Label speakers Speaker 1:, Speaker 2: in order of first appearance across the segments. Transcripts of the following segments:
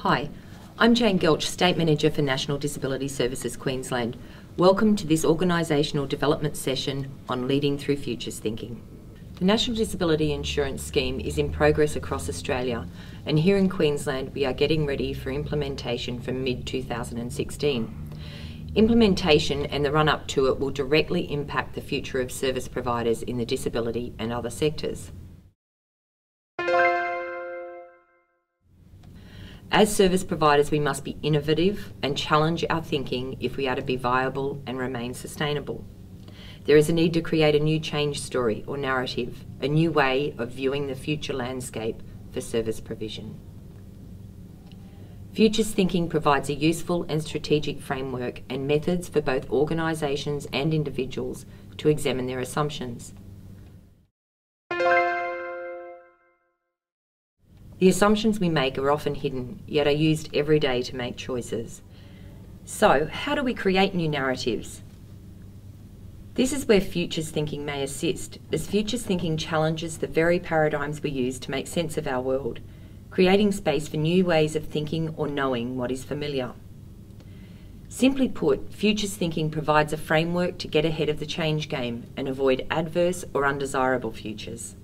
Speaker 1: Hi, I'm Jane Gelch, State Manager for National Disability Services Queensland. Welcome to this organisational development session on leading through futures thinking. The National Disability Insurance Scheme is in progress across Australia, and here in Queensland we are getting ready for implementation from mid-2016. Implementation and the run-up to it will directly impact the future of service providers in the disability and other sectors. As service providers, we must be innovative and challenge our thinking if we are to be viable and remain sustainable. There is a need to create a new change story or narrative, a new way of viewing the future landscape for service provision. Futures thinking provides a useful and strategic framework and methods for both organisations and individuals to examine their assumptions. The assumptions we make are often hidden, yet are used every day to make choices. So, how do we create new narratives? This is where futures thinking may assist, as futures thinking challenges the very paradigms we use to make sense of our world, creating space for new ways of thinking or knowing what is familiar. Simply put, futures thinking provides a framework to get ahead of the change game and avoid adverse or undesirable futures.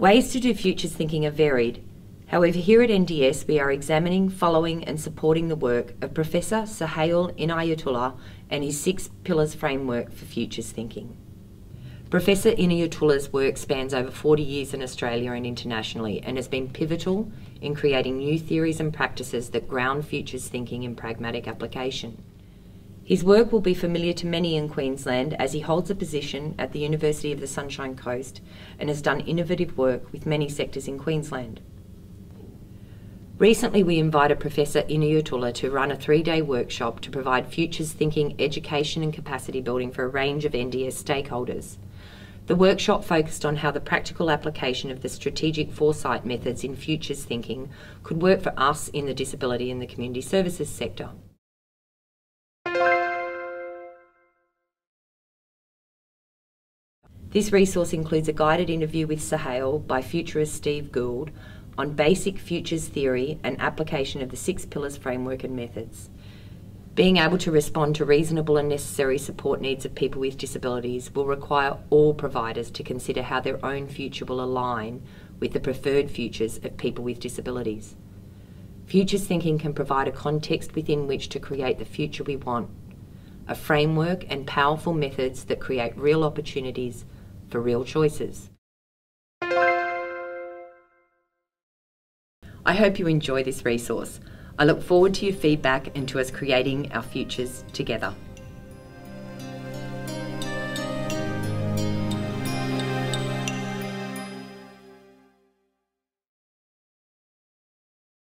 Speaker 1: Ways to do futures thinking are varied. However, here at NDS we are examining, following and supporting the work of Professor Suhail Inayatullah and his 6 Pillars framework for futures thinking. Professor Inayatullah's work spans over 40 years in Australia and internationally and has been pivotal in creating new theories and practices that ground futures thinking in pragmatic application. His work will be familiar to many in Queensland as he holds a position at the University of the Sunshine Coast and has done innovative work with many sectors in Queensland. Recently we invited Professor Inayatullah to run a 3-day workshop to provide futures thinking education and capacity building for a range of NDS stakeholders. The workshop focused on how the practical application of the strategic foresight methods in futures thinking could work for us in the disability and the community services sector. This resource includes a guided interview with Suhail by futurist Steve Gould on basic futures theory and application of the 6 Pillars framework and methods. Being able to respond to reasonable and necessary support needs of people with disabilities will require all providers to consider how their own future will align with the preferred futures of people with disabilities. Futures thinking can provide a context within which to create the future we want, a framework and powerful methods that create real opportunities for real choices. I hope you enjoy this resource. I look forward to your feedback and to us creating our futures together.